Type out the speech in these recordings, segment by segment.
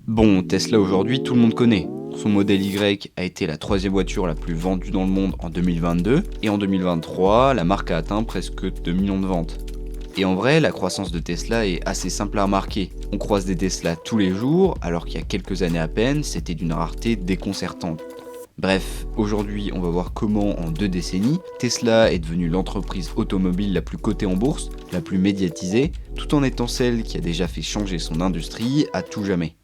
Bon, Tesla aujourd'hui, tout le monde connaît. Son modèle Y a été la troisième voiture la plus vendue dans le monde en 2022, et en 2023, la marque a atteint presque 2 millions de ventes. Et en vrai, la croissance de Tesla est assez simple à remarquer. On croise des Tesla tous les jours, alors qu'il y a quelques années à peine, c'était d'une rareté déconcertante. Bref, aujourd'hui, on va voir comment en 2 décennies, Tesla est devenue l'entreprise automobile la plus cotée en bourse, la plus médiatisée, tout en étant celle qui a déjà fait changer son industrie à tout jamais.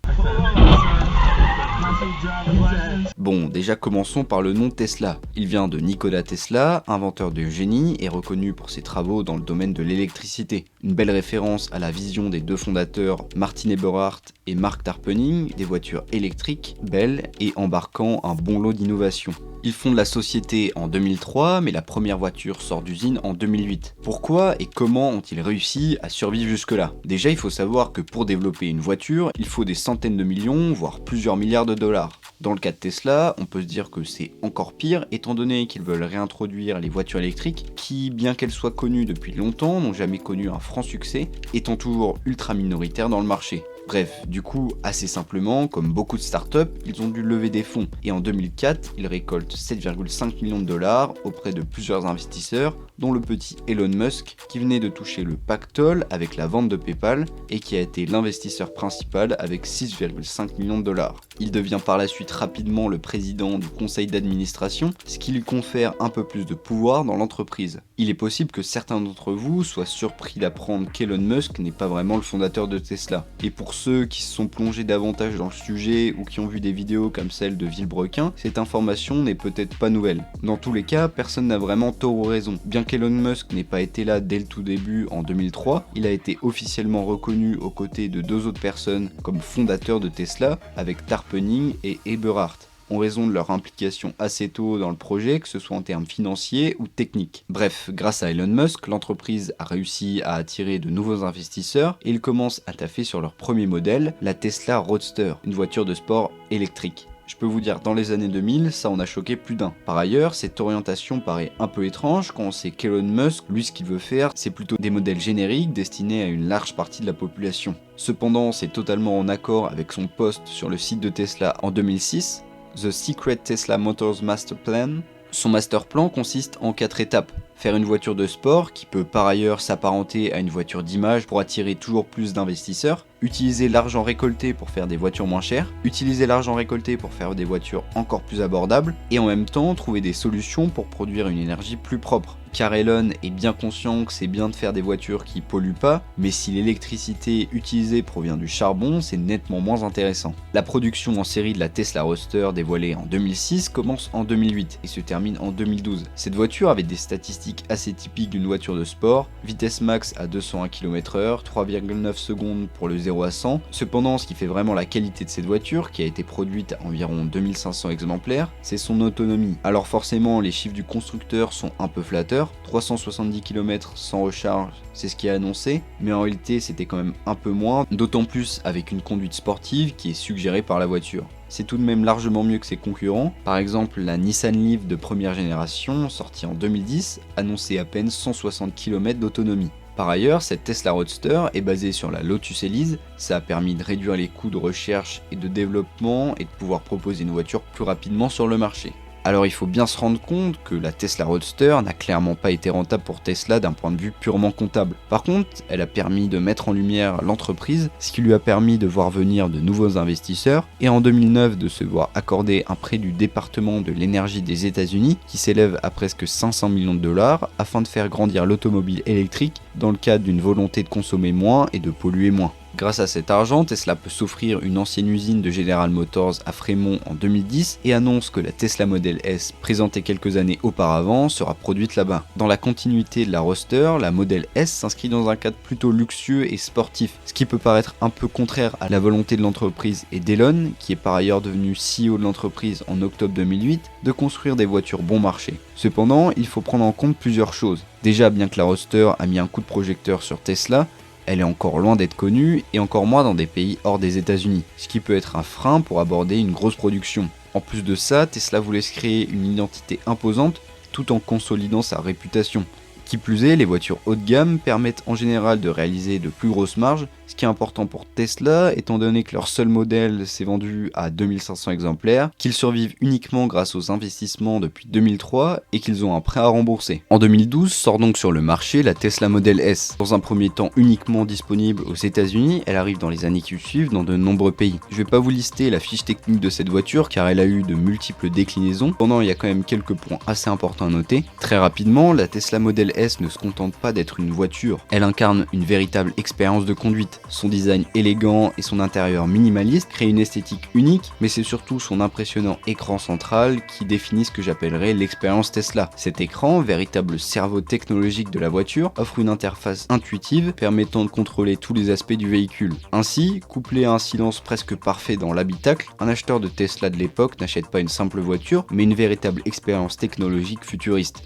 Bon, déjà commençons par le nom Tesla. Il vient de Nikola Tesla, inventeur de génie et reconnu pour ses travaux dans le domaine de l'électricité. Une belle référence à la vision des deux fondateurs Martin Eberhard et Mark Tarpenning, des voitures électriques, belles et embarquant un bon lot d'innovations. Ils fondent la société en 2003, mais la première voiture sort d'usine en 2008. Pourquoi et comment ont-ils réussi à survivre jusque-là? Déjà, il faut savoir que pour développer une voiture, il faut des centaines de millions, voire plusieurs milliards de dollars. Dans le cas de Tesla, on peut se dire que c'est encore pire, étant donné qu'ils veulent réintroduire les voitures électriques, qui, bien qu'elles soient connues depuis longtemps, n'ont jamais connu un franc succès, étant toujours ultra minoritaires dans le marché. Bref, du coup, assez simplement, comme beaucoup de startups, ils ont dû lever des fonds, et en 2004, ils récoltent 7,5 millions de dollars auprès de plusieurs investisseurs, dont le petit Elon Musk, qui venait de toucher le pactole avec la vente de PayPal, et qui a été l'investisseur principal avec 6,5 millions de dollars. Il devient par la suite rapidement le président du conseil d'administration, ce qui lui confère un peu plus de pouvoir dans l'entreprise. Il est possible que certains d'entre vous soient surpris d'apprendre qu'Elon Musk n'est pas vraiment le fondateur de Tesla. Et pour ceux qui se sont plongés davantage dans le sujet ou qui ont vu des vidéos comme celle de Villebrequin, cette information n'est peut-être pas nouvelle. Dans tous les cas, personne n'a vraiment tort ou raison. Bien qu'Elon Musk n'ait pas été là dès le tout début en 2003, il a été officiellement reconnu aux côtés de 2 autres personnes comme fondateur de Tesla, avec Tarpenning et Eberhard, en raison de leur implication assez tôt dans le projet, que ce soit en termes financiers ou techniques. Bref, grâce à Elon Musk, l'entreprise a réussi à attirer de nouveaux investisseurs et ils commencent à taffer sur leur premier modèle, la Tesla Roadster, une voiture de sport électrique. Je peux vous dire, dans les années 2000, ça en a choqué plus d'un. Par ailleurs, cette orientation paraît un peu étrange quand on sait qu'Elon Musk, lui ce qu'il veut faire, c'est plutôt des modèles génériques destinés à une large partie de la population. Cependant, c'est totalement en accord avec son post sur le site de Tesla en 2006, The Secret Tesla Motors Master Plan. Son master plan consiste en 4 étapes. Faire une voiture de sport qui peut par ailleurs s'apparenter à une voiture d'image pour attirer toujours plus d'investisseurs, utiliser l'argent récolté pour faire des voitures moins chères, utiliser l'argent récolté pour faire des voitures encore plus abordables, et en même temps trouver des solutions pour produire une énergie plus propre. Car Elon est bien conscient que c'est bien de faire des voitures qui polluent pas, mais si l'électricité utilisée provient du charbon, c'est nettement moins intéressant. La production en série de la Tesla Roadster dévoilée en 2006 commence en 2008 et se termine en 2012. Cette voiture avait des statistiques assez typiques d'une voiture de sport, vitesse max à 201 km/h, 3,9 secondes pour le 0 à 100. Cependant, ce qui fait vraiment la qualité de cette voiture, qui a été produite à environ 2500 exemplaires, c'est son autonomie. Alors forcément, les chiffres du constructeur sont un peu flatteurs, 370 km sans recharge, c'est ce qui est annoncé, mais en réalité c'était quand même un peu moins, d'autant plus avec une conduite sportive qui est suggérée par la voiture. C'est tout de même largement mieux que ses concurrents. Par exemple, la Nissan Leaf de première génération, sortie en 2010, annonçait à peine 160 km d'autonomie. Par ailleurs, cette Tesla Roadster est basée sur la Lotus Elise, ça a permis de réduire les coûts de recherche et de développement et de pouvoir proposer une voiture plus rapidement sur le marché. Alors il faut bien se rendre compte que la Tesla Roadster n'a clairement pas été rentable pour Tesla d'un point de vue purement comptable. Par contre, elle a permis de mettre en lumière l'entreprise, ce qui lui a permis de voir venir de nouveaux investisseurs, et en 2009 de se voir accorder un prêt du département de l'énergie des États-Unis qui s'élève à presque 500 millions de dollars afin de faire grandir l'automobile électrique dans le cadre d'une volonté de consommer moins et de polluer moins. Grâce à cet argent, Tesla peut s'offrir une ancienne usine de General Motors à Fremont en 2010 et annonce que la Tesla Model S, présentée quelques années auparavant, sera produite là-bas. Dans la continuité de la Roadster, la Model S s'inscrit dans un cadre plutôt luxueux et sportif, ce qui peut paraître un peu contraire à la volonté de l'entreprise et d'Elon, qui est par ailleurs devenu CEO de l'entreprise en octobre 2008, de construire des voitures bon marché. Cependant, il faut prendre en compte plusieurs choses. Déjà, bien que la Roadster a mis un coup de projecteur sur Tesla, elle est encore loin d'être connue et encore moins dans des pays hors des États-Unis, ce qui peut être un frein pour aborder une grosse production. En plus de ça, Tesla voulait se créer une identité imposante tout en consolidant sa réputation. Qui plus est, les voitures haut de gamme permettent en général de réaliser de plus grosses marges, Ce qui est important pour Tesla, étant donné que leur seul modèle s'est vendu à 2500 exemplaires, qu'ils survivent uniquement grâce aux investissements depuis 2003 et qu'ils ont un prêt à rembourser. En 2012 sort donc sur le marché la Tesla Model S. Dans un premier temps uniquement disponible aux États-Unis, elle arrive dans les années qui suivent dans de nombreux pays. Je vais pas vous lister la fiche technique de cette voiture car elle a eu de multiples déclinaisons. Cependant, il y a quand même quelques points assez importants à noter. Très rapidement, la Tesla Model S ne se contente pas d'être une voiture, elle incarne une véritable expérience de conduite. Son design élégant et son intérieur minimaliste créent une esthétique unique, mais c'est surtout son impressionnant écran central qui définit ce que j'appellerais l'expérience Tesla. Cet écran, véritable cerveau technologique de la voiture, offre une interface intuitive permettant de contrôler tous les aspects du véhicule. Ainsi, couplé à un silence presque parfait dans l'habitacle, un acheteur de Tesla de l'époque n'achète pas une simple voiture, mais une véritable expérience technologique futuriste.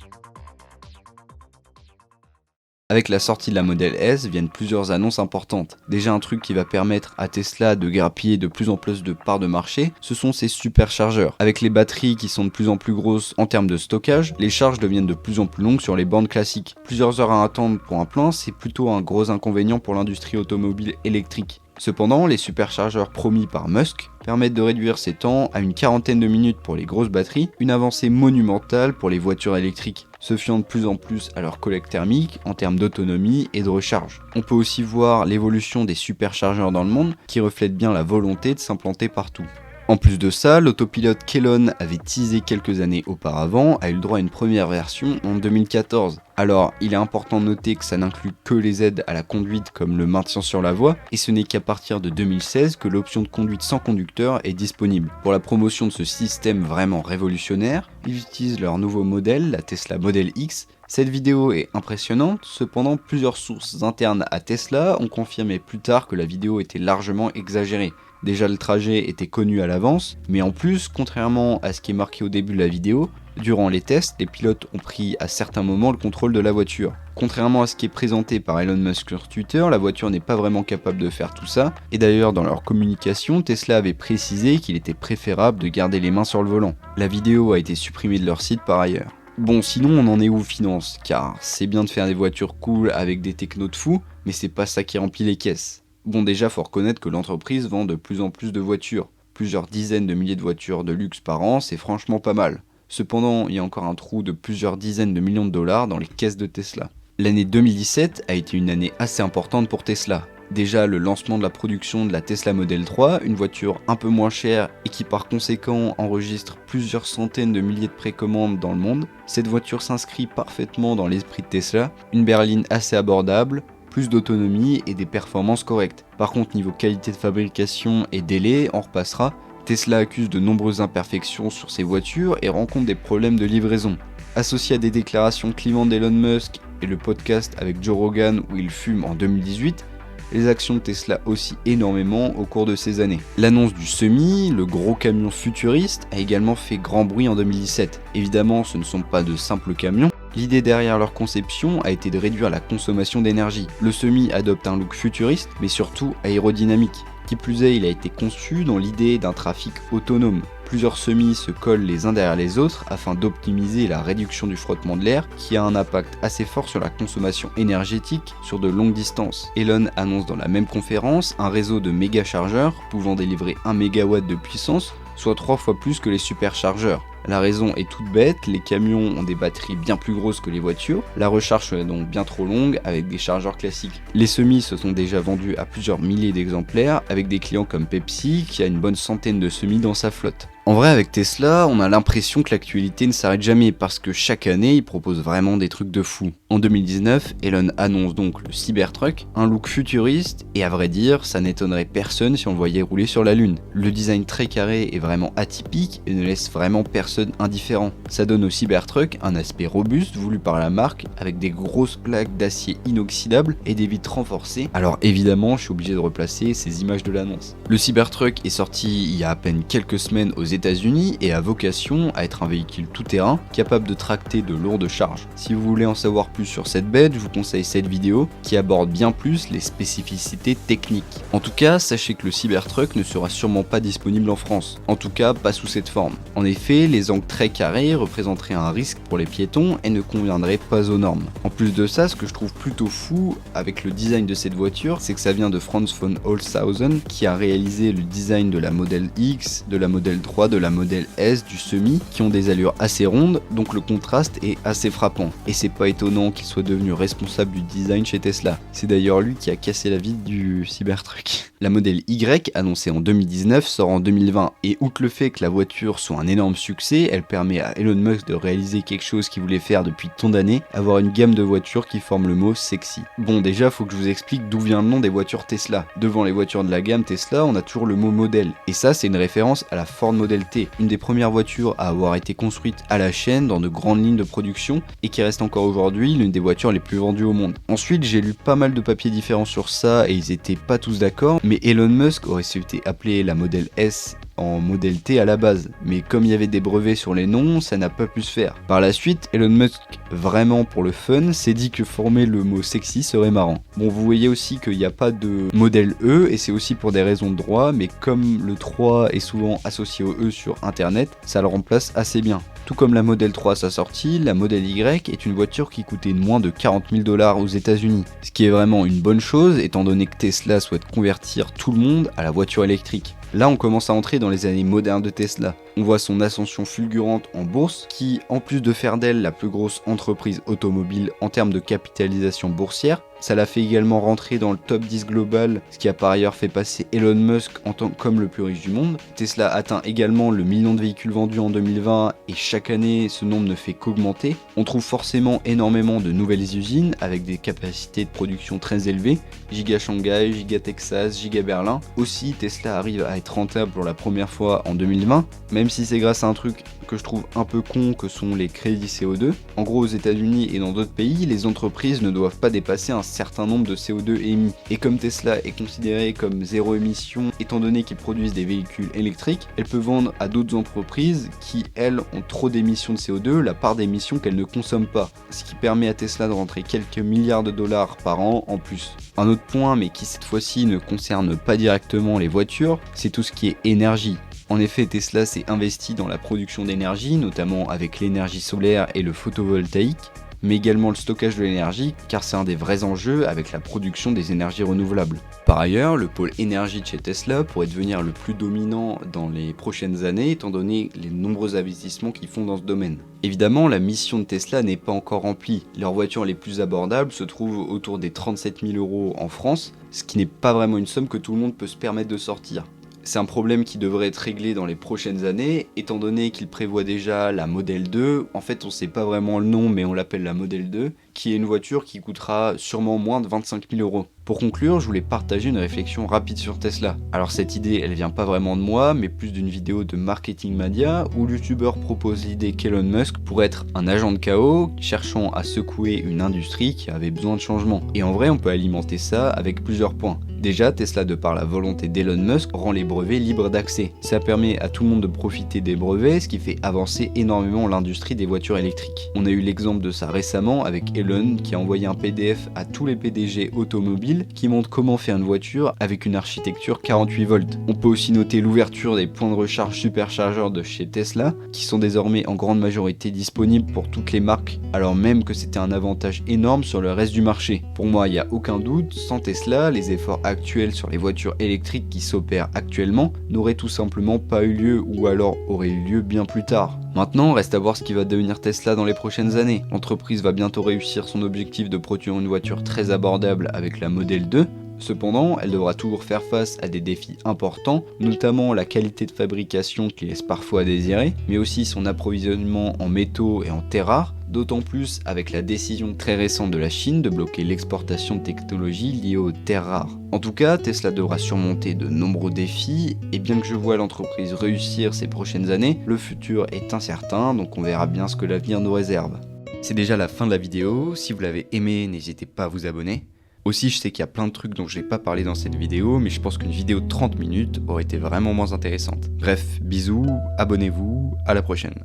Avec la sortie de la Model S viennent plusieurs annonces importantes. Déjà un truc qui va permettre à Tesla de grappiller de plus en plus de parts de marché, ce sont ses superchargeurs. Avec les batteries qui sont de plus en plus grosses en termes de stockage, les charges deviennent de plus en plus longues sur les bornes classiques. Plusieurs heures à attendre pour un plein, c'est plutôt un gros inconvénient pour l'industrie automobile électrique. Cependant, les superchargeurs promis par Musk permettent de réduire ces temps à une quarantaine de minutes pour les grosses batteries, une avancée monumentale pour les voitures électriques, se fiant de plus en plus à leur collecte thermique en termes d'autonomie et de recharge. On peut aussi voir l'évolution des superchargeurs dans le monde qui reflète bien la volonté de s'implanter partout. En plus de ça, l'autopilote qu'Elon avait teasé quelques années auparavant a eu le droit à une première version en 2014. Alors, il est important de noter que ça n'inclut que les aides à la conduite comme le maintien sur la voie, et ce n'est qu'à partir de 2016 que l'option de conduite sans conducteur est disponible. Pour la promotion de ce système vraiment révolutionnaire, ils utilisent leur nouveau modèle, la Tesla Model X. Cette vidéo est impressionnante, cependant plusieurs sources internes à Tesla ont confirmé plus tard que la vidéo était largement exagérée. Déjà le trajet était connu à l'avance, mais en plus, contrairement à ce qui est marqué au début de la vidéo, durant les tests, les pilotes ont pris à certains moments le contrôle de la voiture. Contrairement à ce qui est présenté par Elon Musk sur Twitter, la voiture n'est pas vraiment capable de faire tout ça, et d'ailleurs dans leur communication, Tesla avait précisé qu'il était préférable de garder les mains sur le volant. La vidéo a été supprimée de leur site par ailleurs. Bon, sinon on en est où finance, car c'est bien de faire des voitures cool avec des technos de fou, mais c'est pas ça qui remplit les caisses. Bon, déjà faut reconnaître que l'entreprise vend de plus en plus de voitures. Plusieurs dizaines de milliers de voitures de luxe par an, c'est franchement pas mal. Cependant, il y a encore un trou de plusieurs dizaines de millions de dollars dans les caisses de Tesla. L'année 2017 a été une année assez importante pour Tesla. Déjà le lancement de la production de la Tesla Model 3, une voiture un peu moins chère et qui par conséquent enregistre plusieurs centaines de milliers de précommandes dans le monde. Cette voiture s'inscrit parfaitement dans l'esprit de Tesla, une berline assez abordable, plus d'autonomie et des performances correctes. Par contre, niveau qualité de fabrication et délai, on repassera. Tesla accuse de nombreuses imperfections sur ses voitures et rencontre des problèmes de livraison. Associé à des déclarations clivantes d'Elon Musk et le podcast avec Joe Rogan où il fume en 2018, les actions de Tesla oscillent énormément au cours de ces années. L'annonce du Semi, le gros camion futuriste, a également fait grand bruit en 2017. Évidemment, ce ne sont pas de simples camions. L'idée derrière leur conception a été de réduire la consommation d'énergie. Le Semi adopte un look futuriste, mais surtout aérodynamique. Qui plus est, il a été conçu dans l'idée d'un trafic autonome. Plusieurs semis se collent les uns derrière les autres afin d'optimiser la réduction du frottement de l'air qui a un impact assez fort sur la consommation énergétique sur de longues distances. Elon annonce dans la même conférence un réseau de méga chargeurs pouvant délivrer 1 MW de puissance, soit 3 fois plus que les superchargeurs. La raison est toute bête, les camions ont des batteries bien plus grosses que les voitures, la recharge est donc bien trop longue avec des chargeurs classiques. Les semis se sont déjà vendus à plusieurs milliers d'exemplaires avec des clients comme Pepsi qui a une bonne centaine de semis dans sa flotte. En vrai, avec Tesla, on a l'impression que l'actualité ne s'arrête jamais parce que chaque année, ils proposent vraiment des trucs de fou. En 2019, Elon annonce donc le Cybertruck, un look futuriste et à vrai dire, ça n'étonnerait personne si on le voyait rouler sur la Lune. Le design très carré est vraiment atypique et ne laisse vraiment personne indifférent. Ça donne au Cybertruck un aspect robuste voulu par la marque avec des grosses plaques d'acier inoxydable et des vitres renforcées. Alors évidemment, je suis obligé de replacer ces images de l'annonce. Le Cybertruck est sorti il y a à peine quelques semaines aux États-Unis et a vocation à être un véhicule tout-terrain capable de tracter de lourdes charges. Si vous voulez en savoir plus sur cette bête, je vous conseille cette vidéo qui aborde bien plus les spécificités techniques. En tout cas, sachez que le Cybertruck ne sera sûrement pas disponible en France. En tout cas, pas sous cette forme. En effet, les des angles très carrés représenteraient un risque pour les piétons et ne conviendraient pas aux normes. En plus de ça, ce que je trouve plutôt fou avec le design de cette voiture, c'est que ça vient de Franz von Holzhausen qui a réalisé le design de la Model X, de la Model 3, de la Model S, du Semi, qui ont des allures assez rondes, donc le contraste est assez frappant. Et c'est pas étonnant qu'il soit devenu responsable du design chez Tesla. C'est d'ailleurs lui qui a cassé la vitre du Cybertruck. La Model Y, annoncée en 2019, sort en 2020, et outre le fait que la voiture soit un énorme succès, elle permet à Elon Musk de réaliser quelque chose qu'il voulait faire depuis tant d'années, avoir une gamme de voitures qui forme le mot sexy. Bon, déjà faut que je vous explique d'où vient le nom des voitures Tesla. Devant les voitures de la gamme Tesla, on a toujours le mot modèle, et ça c'est une référence à la Ford Model T, une des premières voitures à avoir été construite à la chaîne dans de grandes lignes de production, et qui reste encore aujourd'hui l'une des voitures les plus vendues au monde. Ensuite, j'ai lu pas mal de papiers différents sur ça, et ils étaient pas tous d'accord, mais Elon Musk aurait souhaité appeler la Model S en Model T à la base, mais comme il y avait des brevets sur les noms, ça n'a pas pu se faire. Par la suite, Elon Musk, vraiment pour le fun, s'est dit que former le mot sexy serait marrant. Bon, vous voyez aussi qu'il n'y a pas de modèle E, et c'est aussi pour des raisons de droit, mais comme le 3 est souvent associé au E sur internet, ça le remplace assez bien. Tout comme la Model 3 à sa sortie, la Model Y est une voiture qui coûtait moins de 40 000 $ aux États-Unis. Ce qui est vraiment une bonne chose étant donné que Tesla souhaite convertir tout le monde à la voiture électrique. Là, on commence à entrer dans les années modernes de Tesla. On voit son ascension fulgurante en bourse qui, en plus de faire d'elle la plus grosse entreprise automobile en termes de capitalisation boursière, ça l'a fait également rentrer dans le top 10 global, ce qui a par ailleurs fait passer Elon Musk comme le plus riche du monde. Tesla atteint également le million de véhicules vendus en 2020 et chaque année ce nombre ne fait qu'augmenter. On trouve forcément énormément de nouvelles usines avec des capacités de production très élevées, Giga Shanghai, Giga Texas, Giga Berlin. Aussi Tesla arrive à être rentable pour la première fois en 2020, même si c'est grâce à un truc que je trouve un peu con que sont les crédits CO2. En gros, aux États-Unis et dans d'autres pays, les entreprises ne doivent pas dépasser un certain nombre de CO2 émis. Et comme Tesla est considéré comme zéro émission, étant donné qu'ils produisent des véhicules électriques, elle peut vendre à d'autres entreprises qui, elles, ont trop d'émissions de CO2, la part d'émissions qu'elles ne consomment pas. Ce qui permet à Tesla de rentrer quelques milliards de dollars par an en plus. Un autre point, mais qui cette fois-ci ne concerne pas directement les voitures, c'est tout ce qui est énergie. En effet, Tesla s'est investi dans la production d'énergie, notamment avec l'énergie solaire et le photovoltaïque, mais également le stockage de l'énergie, car c'est un des vrais enjeux avec la production des énergies renouvelables. Par ailleurs, le pôle énergie de chez Tesla pourrait devenir le plus dominant dans les prochaines années, étant donné les nombreux investissements qu'ils font dans ce domaine. Évidemment, la mission de Tesla n'est pas encore remplie. Leurs voitures les plus abordables se trouvent autour des 37 000 € en France, ce qui n'est pas vraiment une somme que tout le monde peut se permettre de sortir. C'est un problème qui devrait être réglé dans les prochaines années, étant donné qu'il prévoit déjà la Model 2, en fait on sait pas vraiment le nom mais on l'appelle la Model 2, qui est une voiture qui coûtera sûrement moins de 25 000 €. Pour conclure, je voulais partager une réflexion rapide sur Tesla. Alors cette idée, elle vient pas vraiment de moi, mais plus d'une vidéo de Marketing Media où le youtubeur propose l'idée qu'Elon Musk pourrait être un agent de chaos cherchant à secouer une industrie qui avait besoin de changement. Et en vrai, on peut alimenter ça avec plusieurs points. Déjà, Tesla, de par la volonté d'Elon Musk, rend les brevets libres d'accès. Ça permet à tout le monde de profiter des brevets, ce qui fait avancer énormément l'industrie des voitures électriques. On a eu l'exemple de ça récemment avec Elon qui a envoyé un PDF à tous les PDG automobiles qui montre comment faire une voiture avec une architecture 48 volts. On peut aussi noter l'ouverture des points de recharge superchargeurs de chez Tesla, qui sont désormais en grande majorité disponibles pour toutes les marques, alors même que c'était un avantage énorme sur le reste du marché. Pour moi, il n'y a aucun doute, sans Tesla, les efforts actuels sur les voitures électriques qui s'opèrent actuellement n'auraient tout simplement pas eu lieu ou alors auraient eu lieu bien plus tard. Maintenant, reste à voir ce qui va devenir Tesla dans les prochaines années. L'entreprise va bientôt réussir son objectif de produire une voiture très abordable avec la Model 2. Cependant, elle devra toujours faire face à des défis importants, notamment la qualité de fabrication qui laisse parfois à désirer, mais aussi son approvisionnement en métaux et en terres rares, d'autant plus avec la décision très récente de la Chine de bloquer l'exportation de technologies liées aux terres rares. En tout cas, Tesla devra surmonter de nombreux défis, et bien que je vois l'entreprise réussir ces prochaines années, le futur est incertain, donc on verra bien ce que l'avenir nous réserve. C'est déjà la fin de la vidéo, si vous l'avez aimé, n'hésitez pas à vous abonner. Aussi, je sais qu'il y a plein de trucs dont je n'ai pas parlé dans cette vidéo, mais je pense qu'une vidéo de 30 minutes aurait été vraiment moins intéressante. Bref, bisous, abonnez-vous, à la prochaine.